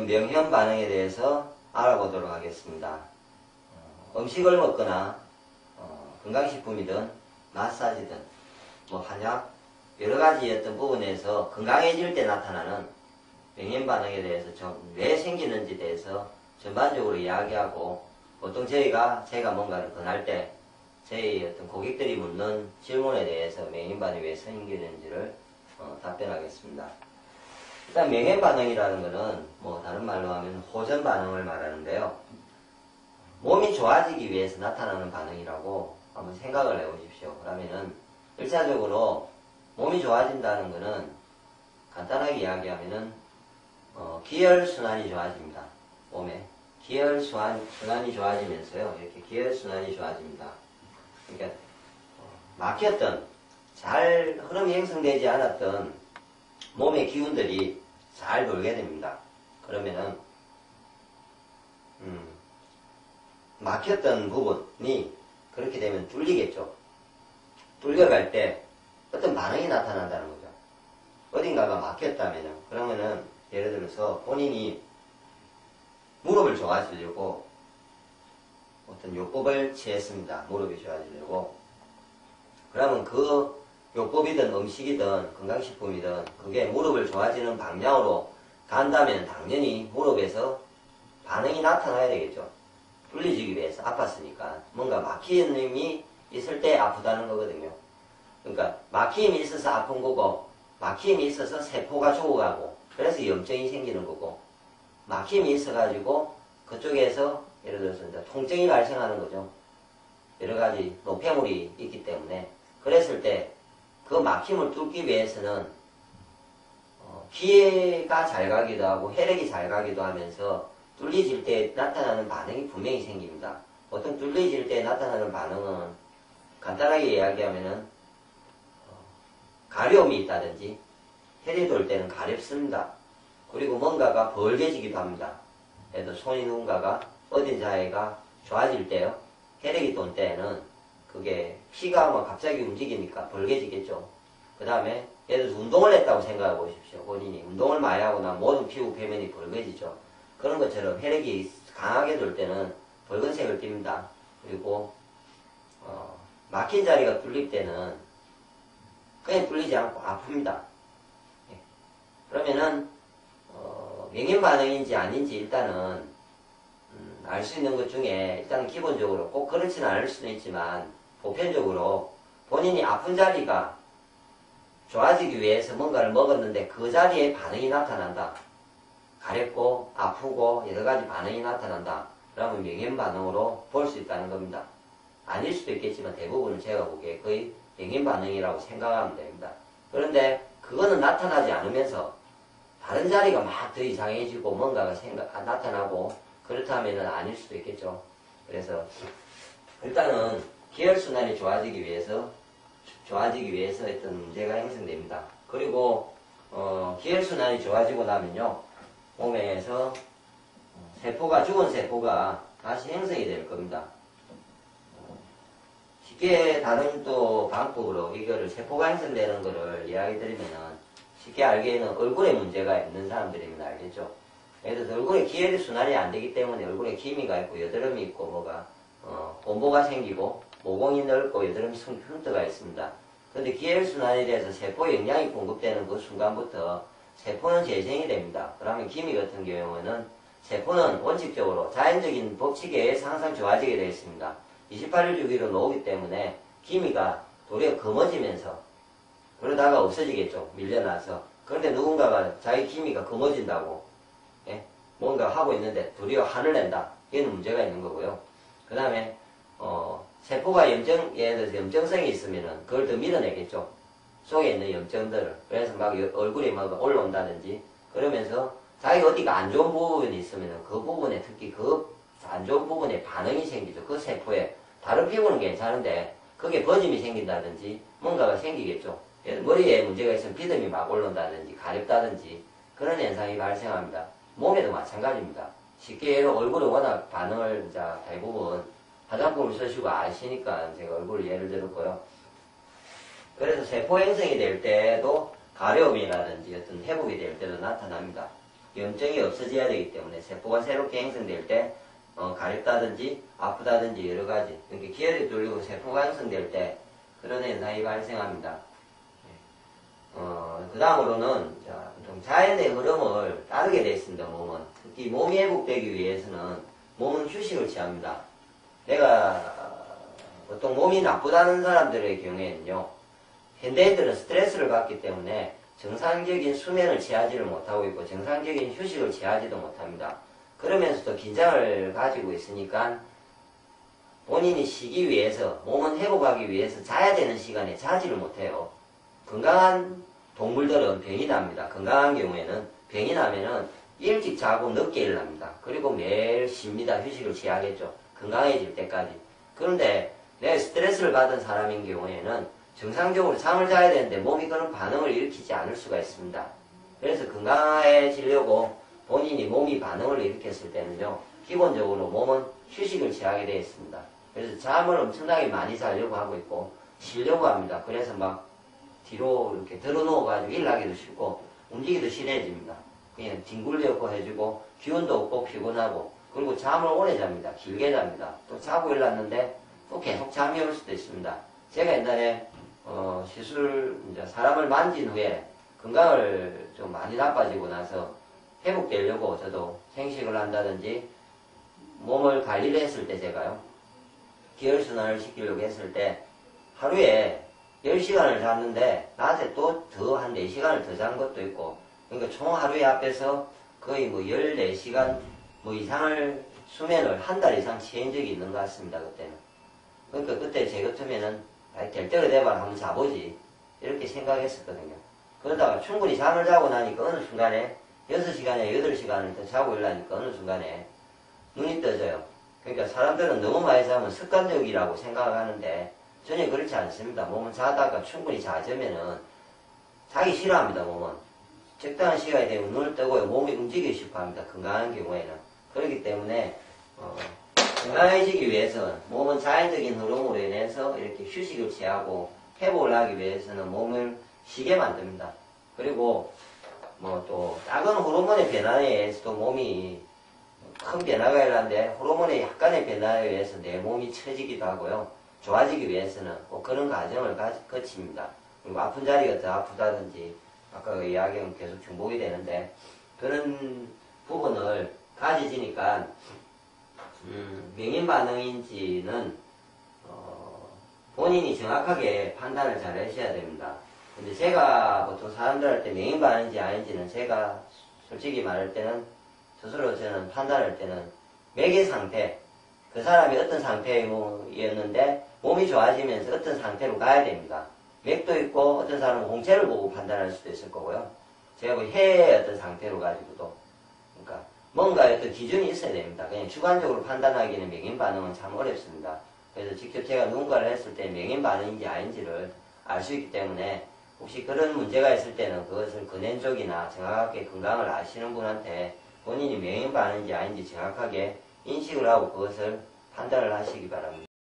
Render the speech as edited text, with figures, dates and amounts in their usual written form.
명현 반응에 대해서 알아보도록 하겠습니다. 음식을 먹거나 건강식품이든 마사지든 뭐 한약 여러가지 어떤 부분에서 건강해질 때 나타나는 명현 반응에 대해서 좀 왜 생기는지에 대해서 전반적으로 이야기하고, 보통 제가 뭔가를 권할 때 저희 어떤 고객들이 묻는 질문에 대해서 명현 반응이 왜 생기는지를 답변하겠습니다. 일단 명현 반응이라는 것은 뭐 다른 말로 하면 호전 반응을 말하는데요. 몸이 좋아지기 위해서 나타나는 반응이라고 한번 생각을 해보십시오. 그러면은 1차적으로 몸이 좋아진다는 것은 간단하게 이야기하면은 기혈순환이 좋아집니다. 몸에 기혈순환이 좋아지면서요, 이렇게 기혈순환이 좋아집니다. 그러니까 막혔던, 잘 흐름이 형성되지 않았던 몸의 기운들이 잘 돌게 됩니다. 그러면은 막혔던 부분이 그렇게 되면 뚫리겠죠. 뚫려갈 때 어떤 반응이 나타난다는 거죠. 어딘가가 막혔다면요. 그러면은 예를 들어서 본인이 무릎을 좋아지려고 어떤 요법을 취했습니다. 무릎이 좋아지려고. 그러면 그 요법이든 음식이든 건강식품이든 그게 무릎을 좋아지는 방향으로 간다면 당연히 무릎에서 반응이 나타나야 되겠죠. 뚫리지기 위해서 아팠으니까 뭔가 막힘이 있을 때 아프다는 거거든요. 그러니까 막힘이 있어서 아픈 거고, 막힘이 있어서 세포가 죽어가고 그래서 염증이 생기는 거고, 막힘이 있어가지고 그쪽에서 예를 들어서 이제 통증이 발생하는 거죠. 여러 가지 노폐물이 있기 때문에. 그랬을 때 그 막힘을 뚫기 위해서는 기회가 잘 가기도 하고 혈액이 잘 가기도 하면서 뚫리질 때 나타나는 반응이 분명히 생깁니다. 보통 뚫리질 때 나타나는 반응은 간단하게 이야기하면은 가려움이 있다든지, 혈이 돌 때는 가렵습니다. 그리고 뭔가가 벌게지기도 합니다. 예를 들어 손이 누군가가 어딘 자해가 좋아질 때요, 혈액이 돈 때는 그게 피가 뭐 갑자기 움직이니까 벌게지겠죠. 그 다음에 예를 들어서 운동을 했다고 생각해 보십시오. 본인이 운동을 많이 하고 나면 모든 피부 표면이 벌게지죠. 그런 것처럼 혈액이 강하게 돌 때는 붉은색을 띱니다. 그리고 막힌 자리가 뚫릴 때는 그냥 뚫리지 않고 아픕니다. 예. 그러면은 명현 반응인지 아닌지 일단은 알 수 있는 것 중에 일단 기본적으로 꼭 그렇지는 않을 수도 있지만 보편적으로 본인이 아픈 자리가 좋아지기 위해서 뭔가를 먹었는데 그 자리에 반응이 나타난다. 가렵고 아프고 여러가지 반응이 나타난다. 그러면 명현 반응으로 볼 수 있다는 겁니다. 아닐 수도 있겠지만 대부분은 제가 보기에 거의 명현 반응이라고 생각하면 됩니다. 그런데 그거는 나타나지 않으면서 다른 자리가 막 더 이상해지고 뭔가가 나타나고 그렇다면 아닐 수도 있겠죠. 그래서 일단은 기혈순환이 좋아지기 위해서 어떤 문제가 형성됩니다. 그리고 기혈순환이 좋아지고 나면요, 몸에서 죽은 세포가 다시 형성이 될 겁니다. 쉽게 다른 또 방법으로 이거를 세포가 형성되는 거를 이야기 드리면은 쉽게 알기에는 얼굴에 문제가 있는 사람들이면 알겠죠. 예를 들어서 얼굴에 기혈순환이 안 되기 때문에 얼굴에 기미가 있고 여드름이 있고 뭐가 곰보가 생기고 모공이 넓고 여드름 흉터가 있습니다. 그런데 기혈순환에 대해서 세포에 영양이 공급되는 그 순간부터 세포는 재생이 됩니다. 그러면 기미 같은 경우는 세포는 원칙적으로 자연적인 법칙에 의해서 항상 좋아지게 되어 있습니다. 28일 주기로 나오기 때문에 기미가 도리어 검어지면서 그러다가 없어지겠죠. 밀려나서. 그런데 누군가가 자기 기미가 검어진다고 뭔가 하고 있는데 도리어 한을 낸다. 이건 문제가 있는 거고요. 그 다음에 세포가 예를 들어서 염증성이 있으면은 그걸 더 밀어내겠죠. 속에 있는 염증들을. 그래서 막 얼굴이 막 올라온다든지 그러면서 자기 어디가 안 좋은 부분이 있으면은 그 부분에, 특히 그 안 좋은 부분에 반응이 생기죠. 그 세포에. 다른 피부는 괜찮은데 그게 번짐이 생긴다든지 뭔가가 생기겠죠. 머리에 문제가 있으면 비듬이 막 올라온다든지 가렵다든지 그런 현상이 발생합니다. 몸에도 마찬가지입니다. 쉽게 얼굴에 워낙 반응을 이제 대부분 화장품을 쓰시고 아시니까 제가 얼굴 예를 들었고요. 그래서 세포 형성이 될 때도 가려움이라든지 어떤 회복이 될 때도 나타납니다. 염증이 없어져야 되기 때문에 세포가 새롭게 형성될 때 가렵다든지 아프다든지 여러 가지 이렇게 기혈이 뚫리고 세포가 형성될 때 그런 현상이 발생합니다. 그 다음으로는 자연의 흐름을 따르게 되어 있습니다. 몸은 특히 몸이 회복되기 위해서는 몸은 휴식을 취합니다. 내가 보통 몸이 나쁘다는 사람들의 경우에는요, 현대인들은 스트레스를 받기 때문에 정상적인 수면을 취하지를 못하고 있고 정상적인 휴식을 취하지도 못합니다. 그러면서도 긴장을 가지고 있으니까 본인이 쉬기 위해서, 몸은 회복하기 위해서 자야 되는 시간에 자지를 못해요. 건강한 동물들은 병이 납니다. 건강한 경우에는 병이 나면은 일찍 자고 늦게 일어납니다. 그리고 매일 쉽니다. 휴식을 취하겠죠. 건강해질 때까지. 그런데 내가 스트레스를 받은 사람인 경우에는 정상적으로 잠을 자야 되는데 몸이 그런 반응을 일으키지 않을 수가 있습니다. 그래서 건강해지려고 본인이 몸이 반응을 일으켰을 때는요, 기본적으로 몸은 휴식을 취하게 되어 있습니다. 그래서 잠을 엄청나게 많이 자려고 하고 있고 쉬려고 합니다. 그래서 막 뒤로 이렇게 들어 누워가지고 일하기도 쉽고 움직이기도 싫어집니다. 그냥 뒹굴려고 해주고 기운도 없고 피곤하고 그리고 잠을 오래 잡니다. 길게 잡니다. 또 자고 일어났는데 또 계속 잠이 올 수도 있습니다. 제가 옛날에 시술 이제 사람을 만진 후에 건강을 좀 많이 나빠지고 나서 회복되려고 저도 생식을 한다든지 몸을 관리를 했을 때 제가요, 기혈순환을 시키려고 했을 때 하루에 10시간을 잤는데 낮에 또 더 한 4시간을 더 잔 것도 있고, 그러니까 총 하루에 앞에서 거의 뭐 14시간 뭐 이상을 수면을 한 달 이상 취한 적이 있는 것 같습니다. 그때는. 그러니까 그때 제 같으면은 될 대로 돼봐라 한번 자보지 이렇게 생각했었거든요. 그러다가 충분히 잠을 자고 나니까 어느 순간에 6시간에 8시간을 더 자고 일어나니까 어느 순간에 눈이 떠져요. 그러니까 사람들은 너무 많이 자면 습관적이라고 생각하는데 전혀 그렇지 않습니다. 몸은 자다가 충분히 자자면은 자기 싫어합니다. 몸은 적당한 시간이 되면 눈을 뜨고 몸이 움직이고 싶어 합니다. 건강한 경우에는. 그렇기 때문에 건강해지기 위해서는 몸은 자연적인 흐름으로 인해서 이렇게 휴식을 취하고 회복을 하기 위해서는 몸을 쉬게 만듭니다. 그리고 뭐 또 작은 호르몬의 변화에 의해서도 몸이 큰 변화가 일어나는데 호르몬의 약간의 변화에 의해서 내 몸이 처지기도 하고요. 좋아지기 위해서는 꼭 그런 과정을 거칩니다. 그리고 아픈 자리가 더 아프다든지 아까 그 이야기는 계속 중복이 되는데 그런 부분을 가지지니까 명인 반응인지는 본인이 정확하게 판단을 잘 하셔야 됩니다. 근데 제가 보통 사람들한테 명인 반응인지 아닌지는 제가 솔직히 말할 때는 스스로 저는 판단할 때는 맥의 상태, 그 사람이 어떤 상태였는데 몸이 좋아지면서 어떤 상태로 가야 됩니다. 맥도 있고 어떤 사람은 홍채를 보고 판단할 수도 있을 거고요. 제가 뭐 혈의 어떤 상태로 가지고도 그러니까 뭔가 어떤 기준이 있어야 됩니다. 그냥 주관적으로 판단하기는 명인 반응은 참 어렵습니다. 그래서 직접 제가 누군가를 했을 때 명인 반응인지 아닌지를 알 수 있기 때문에 혹시 그런 문제가 있을 때는 그것을 근원적이나 정확하게 건강을 아시는 분한테 본인이 명인 반응인지 아닌지 정확하게 인식을 하고 그것을 판단을 하시기 바랍니다.